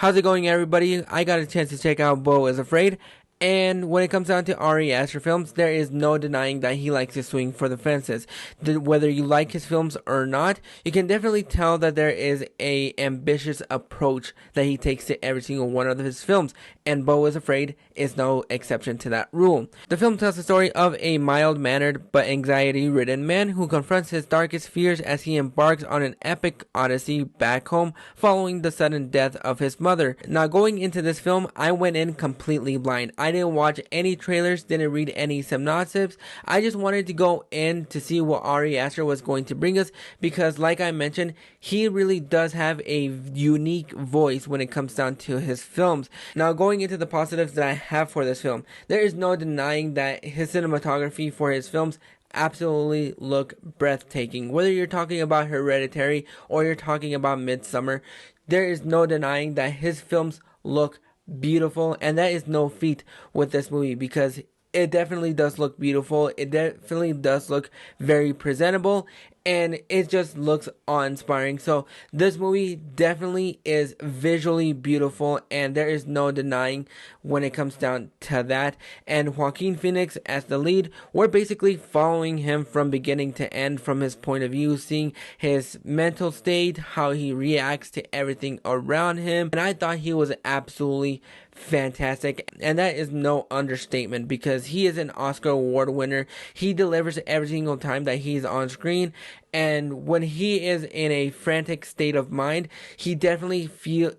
How's it going, everybody? I got a chance to check out Beau is Afraid. And when it comes down to Ari Aster films, there is no denying that he likes to swing for the fences. Whether you like his films or not, you can definitely tell that there is a ambitious approach that he takes to every single one of his films. And Beau is Afraid is no exception to that rule. The film tells the story of a mild-mannered but anxiety-ridden man who confronts his darkest fears as he embarks on an epic odyssey back home following the sudden death of his mother. Now, going into this film, I went in completely blind. I didn't watch any trailers, didn't read any synopsis. I just wanted to go in to see what Ari Aster was going to bring us because, like I mentioned, he really does have a unique voice when it comes down to his films. Now, going into the positives that I have for this film, there is no denying that his cinematography for his films absolutely look breathtaking. Whether you're talking about Hereditary or you're talking about Midsummer, there is no denying that his films look beautiful, and that is no feat with this movie because it definitely does look beautiful. It definitely does look very presentable, and it just looks awe-inspiring. So this movie definitely is visually beautiful, and there is no denying when it comes down to that. And Joaquin Phoenix as the lead, we're basically following him from beginning to end from his point of view, seeing his mental state, how he reacts to everything around him. And I thought he was absolutely fantastic, and that is no understatement because he is an Oscar award winner. He delivers every single time that he's on screen, and when he is in a frantic state of mind, you definitely feel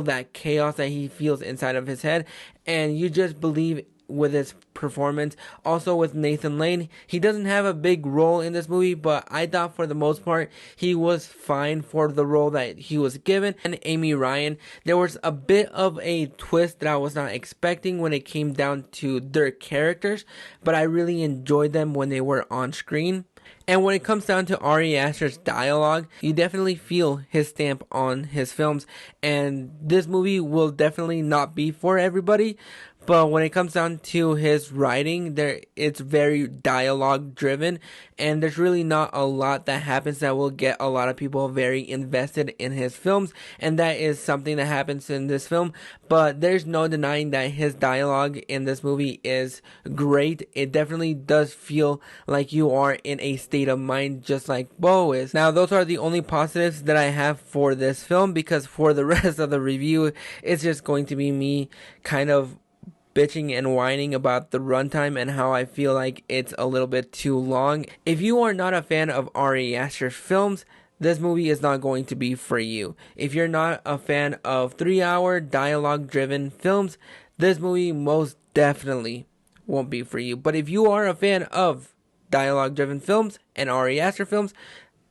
that chaos that he feels inside of his head, and you just believe with his performance. Also with Nathan Lane, he doesn't have a big role in this movie, but I thought for the most part he was fine for the role that he was given. And Amy Ryan, there was a bit of a twist that I was not expecting when it came down to their characters, but I really enjoyed them when they were on screen. And when it comes down to Ari Aster's dialogue, you definitely feel his stamp on his films, and this movie will definitely not be for everybody. But when it comes down to his writing, it's very dialogue driven, and there's really not a lot that happens that will get a lot of people very invested in his films, and that is something that happens in this film. But there's no denying that his dialogue in this movie is great. It definitely does feel like you are in a state of mind just like Beau is. Now, those are the only positives that I have for this film, because for the rest of the review, it's just going to be me kind of bitching and whining about the runtime and how I feel like it's a little bit too long. If you are not a fan of Ari Aster's films, this movie is not going to be for you. If you're not a fan of 3-hour dialogue-driven films, this movie most definitely won't be for you. But if you are a fan of dialogue-driven films and Ari Aster films,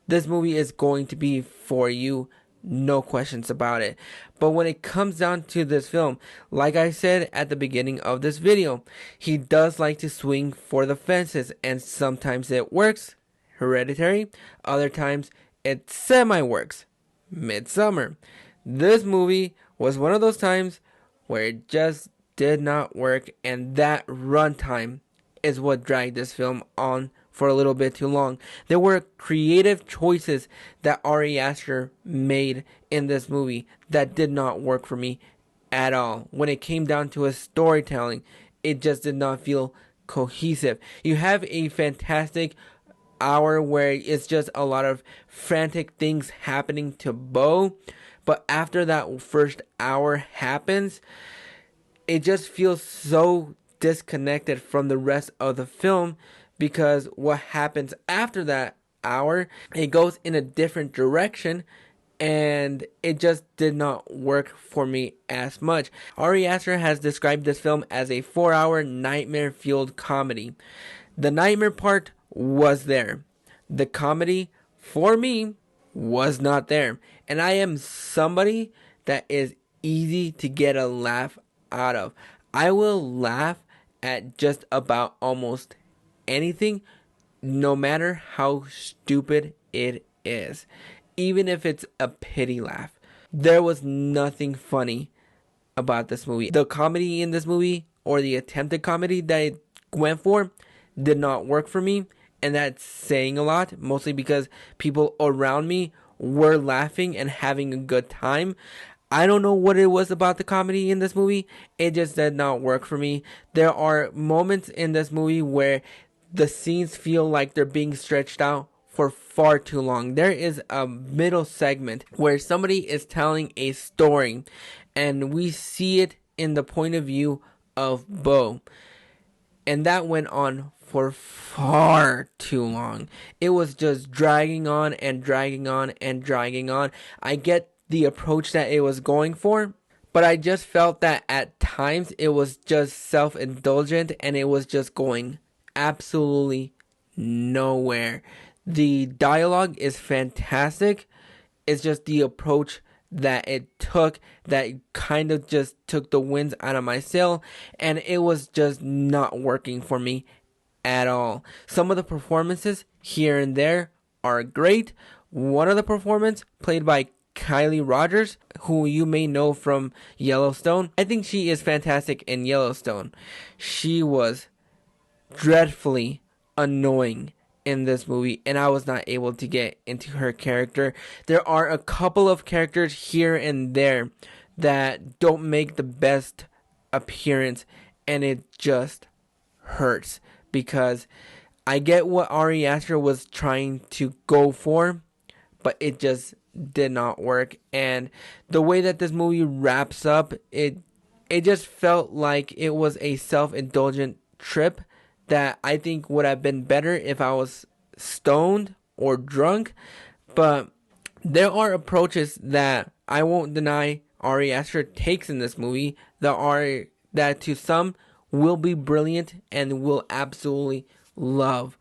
this movie is going to be for you. No questions about it. But when it comes down to this film, like I said at the beginning of this video, he does like to swing for the fences, and sometimes it works, Hereditary, other times it semi-works, Midsummer. This movie was one of those times where it just did not work, and that runtime is what dragged this film on for a little bit too long. There were creative choices that Ari Aster made in this movie that did not work for me at all. When it came down to his storytelling, it just did not feel cohesive. You have a fantastic hour where it's just a lot of frantic things happening to Beau, but after that first hour happens, it just feels so disconnected from the rest of the film, because what happens after that hour, it goes in a different direction, and it just did not work for me as much. Ari Aster has described this film as a 4-hour nightmare-fueled comedy. The nightmare part was there. The comedy, for me, was not there. And I am somebody that is easy to get a laugh out of. I will laugh at just about almost anything, no matter how stupid it is, even if it's a pity laugh. There was nothing funny about this movie. The comedy in this movie, or the attempted comedy that it went for, did not work for me, and that's saying a lot, mostly because people around me were laughing and having a good time. I don't know what it was about the comedy in this movie. It just did not work for me. There are moments in this movie where the scenes feel like they're being stretched out for far too long. There is a middle segment where somebody is telling a story and we see it in the point of view of Beau. And that went on for far too long. It was just dragging on and dragging on and dragging on. I get the approach that it was going for, but I just felt that at times it was just self-indulgent and it was just going absolutely nowhere. The dialogue is fantastic. It's just the approach that it took that kind of just took the winds out of my sail, and it was just not working for me at all. Some of the performances here and there are great. One of the performances played by Kylie Rogers, who you may know from Yellowstone. I think she is fantastic in Yellowstone. She was dreadfully annoying in this movie, and I was not able to get into her character. There are a couple of characters here and there that don't make the best appearance, and it just hurts because I get what Ari Aster was trying to go for, but it just did not work. And the way that this movie wraps up, it just felt like it was a self-indulgent trip that I think would have been better if I was stoned or drunk. But there are approaches that I won't deny Ari Aster takes in this movie that to some will be brilliant and will absolutely love.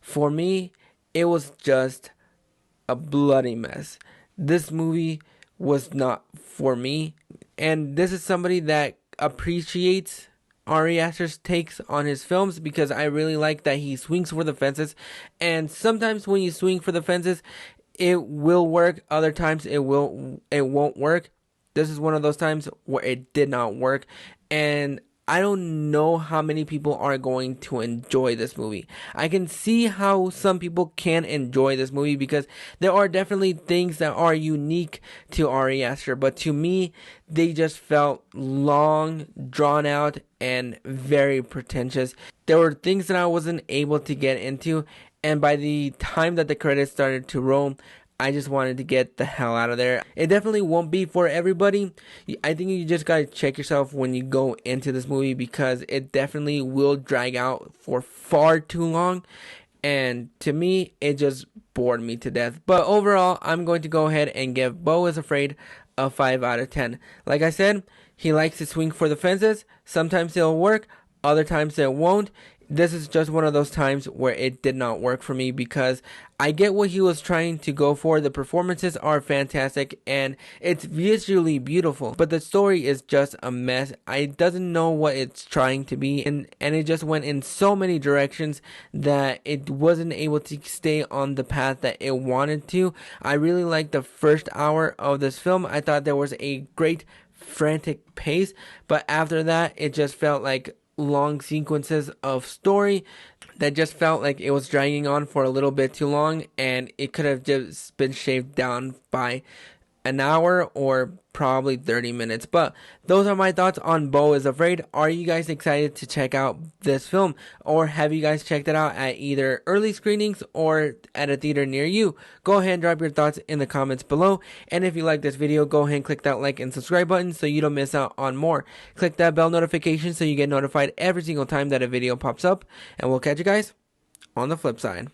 For me, it was just a bloody mess. This movie was not for me, and this is somebody that appreciates Ari Aster's takes on his films because I really like that he swings for the fences, and sometimes when you swing for the fences, it will work. Other times it won't work. This is one of those times where it did not work, and I don't know how many people are going to enjoy this movie. I can see how some people can enjoy this movie because there are definitely things that are unique to Ari Aster, but to me, they just felt long, drawn out, and very pretentious. There were things that I wasn't able to get into, and by the time that the credits started to roll, I just wanted to get the hell out of there. It definitely won't be for everybody. I think you just gotta check yourself when you go into this movie because it definitely will drag out for far too long. And to me, it just bored me to death. But overall, I'm going to go ahead and give Beau is Afraid a 5 out of 10. Like I said, he likes to swing for the fences. Sometimes it'll work, other times it won't. This is just one of those times where it did not work for me because I get what he was trying to go for. The performances are fantastic and it's visually beautiful, but the story is just a mess. It doesn't know what it's trying to be, and it just went in so many directions that it wasn't able to stay on the path that it wanted to. I really liked the first hour of this film. I thought there was a great frantic pace, but after that it just felt like long sequences of story that just felt like it was dragging on for a little bit too long, and it could have just been shaved down by an hour or probably 30 minutes. But those are my thoughts on Beau is Afraid. Are you guys excited to check out this film, or have you guys checked it out at either early screenings or at a theater near you? Go ahead and drop your thoughts in the comments below, and if you like this video, go ahead and click that like and subscribe button so you don't miss out on more. Click that bell notification so you get notified every single time that a video pops up, and we'll catch you guys on the flip side.